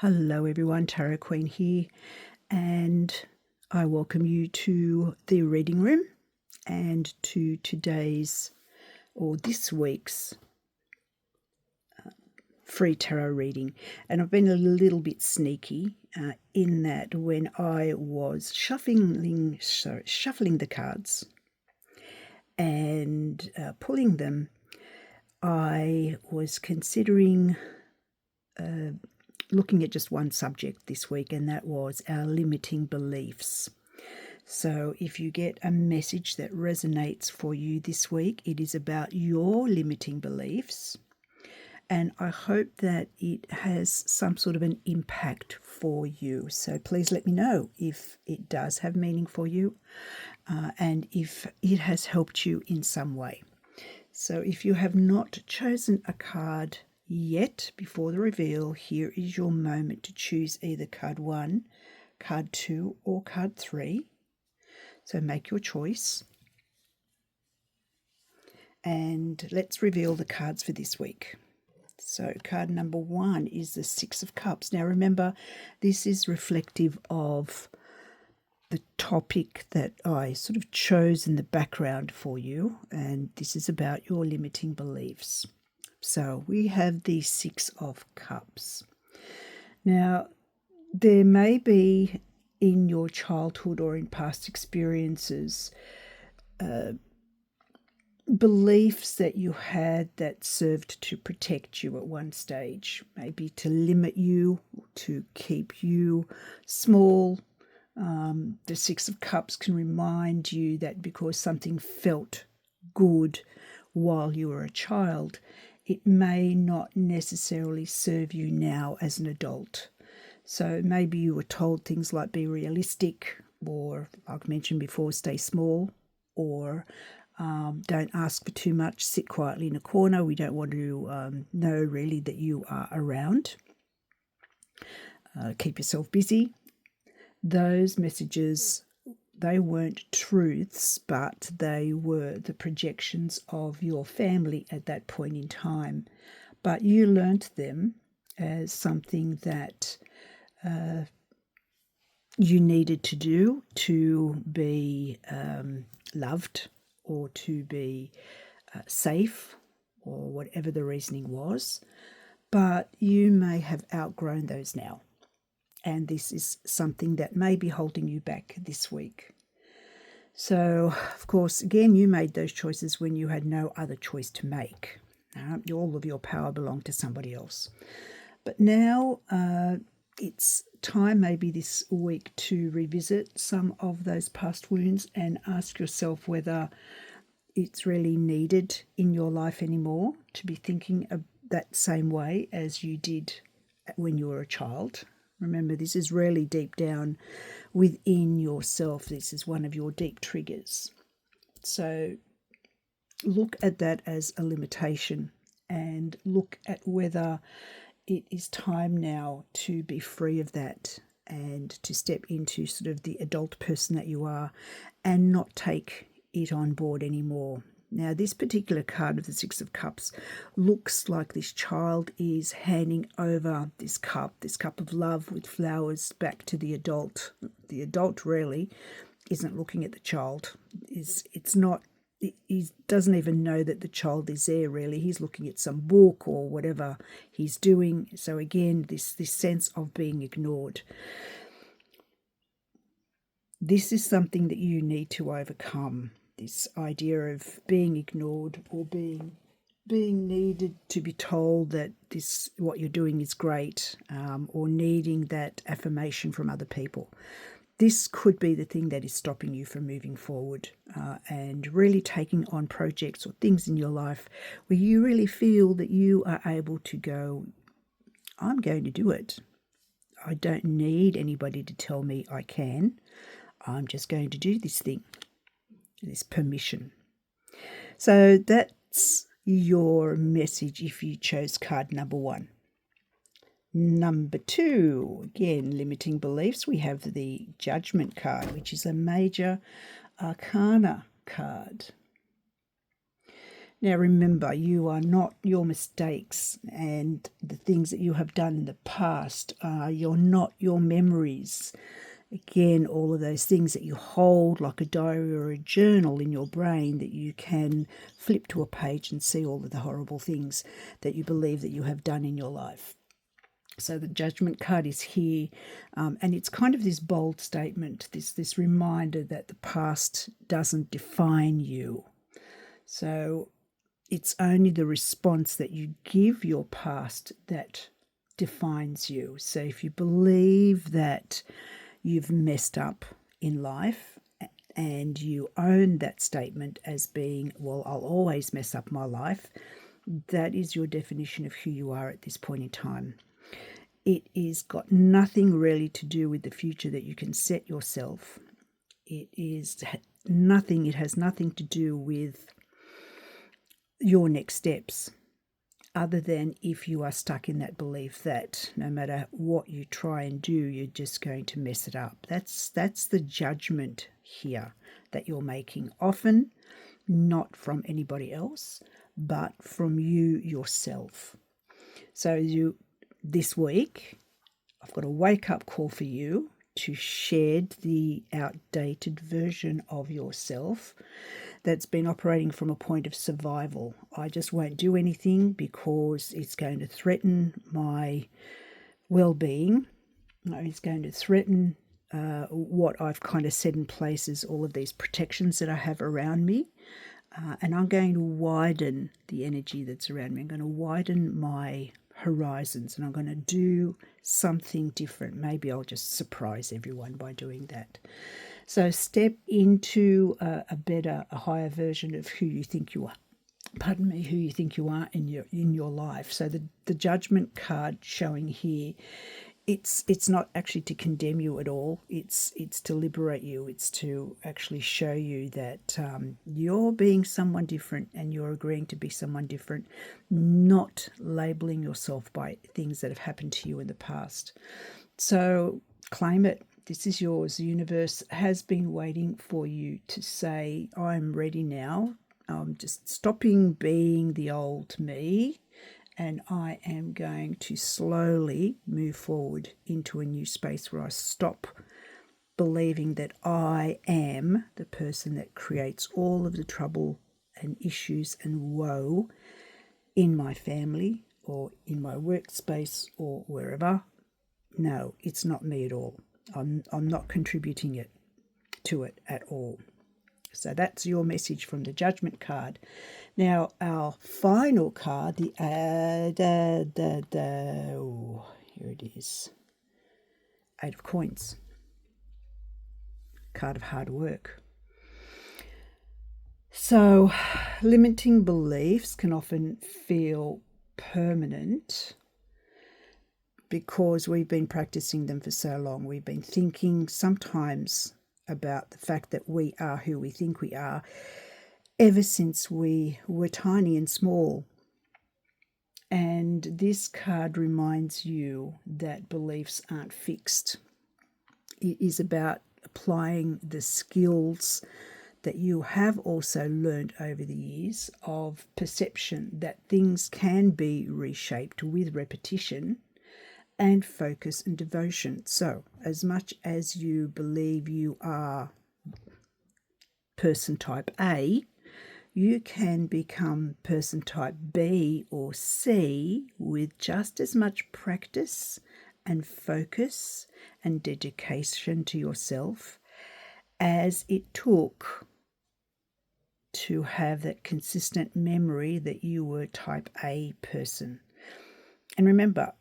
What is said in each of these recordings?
Hello everyone, Tarot Queen here, and I welcome you to the reading room and to today's or this week's free tarot reading. And I've been a little bit sneaky in that when I was shuffling the cards and pulling them, I was considering looking at just one subject this week, and that was our limiting beliefs. So if you get a message that resonates for you this week, it is about your limiting beliefs. And I hope that it has some sort of an impact for you. So please let me know if it does have meaning for you and if it has helped you in some way. So if you have not chosen a card yet before the reveal, here is your moment to choose either card 1, card 2, or card 3. So make your choice. And let's reveal the cards for this week. So card number 1 is the Six of Cups. Now remember, this is reflective of the topic that I sort of chose in the background for you, and this is about your limiting beliefs. So we have the Six of Cups. Now, there may be in your childhood or in past experiences beliefs that you had that served to protect you at one stage, maybe to limit you, to keep you small. The Six of Cups can remind you that because something felt good while you were a child, it may not necessarily serve you now as an adult. So maybe you were told things like be realistic, or like I mentioned before, stay small, or don't ask for too much, sit quietly in a corner. We don't want to know really that you are around. Keep yourself busy. Those messages, they weren't truths, but they were the projections of your family at that point in time. But you learnt them as something that you needed to do to be loved, or to be safe, or whatever the reasoning was. But you may have outgrown those now. And this is something that may be holding you back this week. So, of course, again, you made those choices when you had no other choice to make. All of your power belonged to somebody else. But now it's time maybe this week to revisit some of those past wounds and ask yourself whether it's really needed in your life anymore to be thinking of that same way as you did when you were a child. Remember, this is really deep down within yourself. This is one of your deep triggers. So look at that as a limitation and look at whether it is time now to be free of that and to step into sort of the adult person that you are and not take it on board anymore. Now, this particular card of the Six of Cups looks like this child is handing over this cup of love with flowers back to the adult. The adult really isn't looking at the child. He doesn't even know that the child is there, really. He's looking at some book or whatever he's doing. So again, this sense of being ignored. This is something that you need to overcome. This idea of being ignored, or being needed to be told that what you're doing is great, or needing that affirmation from other people. This could be the thing that is stopping you from moving forward and really taking on projects or things in your life where you really feel that you are able to go, I'm going to do it. I don't need anybody to tell me I can. I'm just going to do this thing. This permission. So that's your message if you chose card number 1. Number 2, again, limiting beliefs. We have the Judgment card, which is a major arcana card. Now remember, you are not your mistakes and the things that you have done in the past. You're not your memories. Again, all of those things that you hold like a diary or a journal in your brain that you can flip to a page and see all of the horrible things that you believe that you have done in your life. So the Judgment card is here, and it's kind of this bold statement, this reminder that the past doesn't define you. So it's only the response that you give your past that defines you. So if you believe that you've messed up in life and you own that statement as being, well, I'll always mess up my life, that is your definition of who you are at this point in time. It is got nothing really to do with the future that you can set yourself. It has nothing to do with your next steps, other than if you are stuck in that belief that no matter what you try and do, you're just going to mess it up. That's the judgment here that you're making, often not from anybody else, but from you yourself. So this week, I've got a wake-up call for you to shed the outdated version of yourself that's been operating from a point of survival. I just won't do anything because it's going to threaten my well-being. It's going to threaten what I've kind of set in place as all of these protections that I have around me. And I'm going to widen the energy that's around me. I'm going to widen my horizons, and I'm going to do something different. Maybe I'll just surprise everyone by doing that. So step into a higher version of who you think you are. Who you think you are in your life. So the Judgment card showing here, it's not actually to condemn you at all. It's to liberate you. It's to actually show you that you're being someone different and you're agreeing to be someone different, not labeling yourself by things that have happened to you in the past. So claim it. This is yours. The universe has been waiting for you to say, I'm ready now. I'm just stopping being the old me, and I am going to slowly move forward into a new space where I stop believing that I am the person that creates all of the trouble and issues and woe in my family or in my workspace or wherever. No, it's not me at all. I'm not contributing to it at all. So that's your message from the Judgment card. Now, our final card, here it is, Eight of Coins, card of hard work. So, limiting beliefs can often feel permanent because we've been practicing them for so long. We've been thinking sometimes about the fact that we are who we think we are ever since we were tiny and small. And this card reminds you that beliefs aren't fixed. It is about applying the skills that you have also learned over the years of perception, that things can be reshaped with repetition and focus and devotion. So as much as you believe you are person type A, you can become person type B or C with just as much practice and focus and dedication to yourself as it took to have that consistent memory that you were type A person. And remember,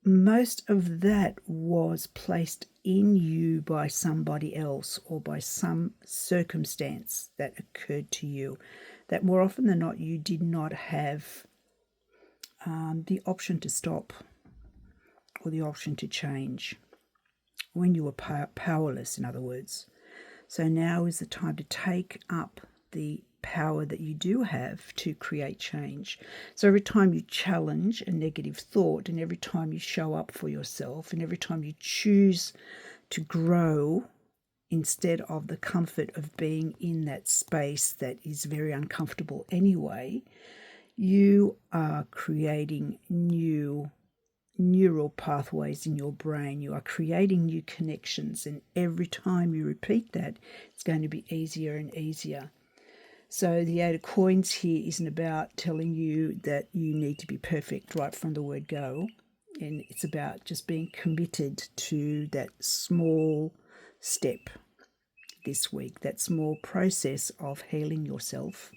most of that was placed in you by somebody else or by some circumstance that occurred to you, that more often than not you did not have the option to stop or the option to change, when you were powerless, in other words. So now is the time to take up the power that you do have to create change. So every time you challenge a negative thought, and every time you show up for yourself, and every time you choose to grow instead of the comfort of being in that space that is very uncomfortable anyway, you are creating new neural pathways in your brain. You are creating new connections, and every time you repeat that, it's going to be easier and easier. So the Eight of Coins here isn't about telling you that you need to be perfect right from the word go. And it's about just being committed to that small step this week, that small process of healing yourself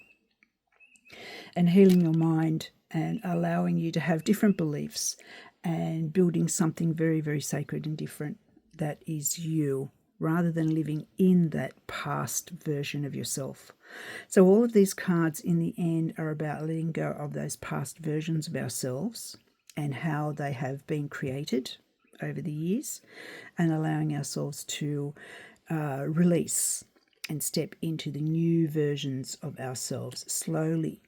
and healing your mind and allowing you to have different beliefs and building something very, very sacred and different that is you, rather than living in that past version of yourself. So all of these cards in the end are about letting go of those past versions of ourselves and how they have been created over the years, and allowing ourselves to release and step into the new versions of ourselves slowly,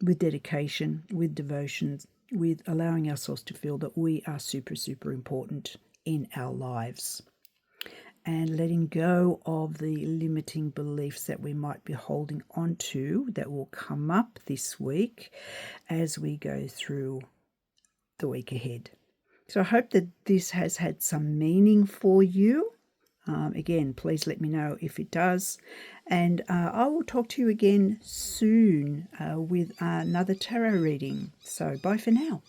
with dedication, with devotion, with allowing ourselves to feel that we are super, super important in our lives, and letting go of the limiting beliefs that we might be holding on to that will come up this week as we go through the week ahead. So I hope that this has had some meaning for you. Again, please let me know if it does. And I will talk to you again soon with another tarot reading. So bye for now.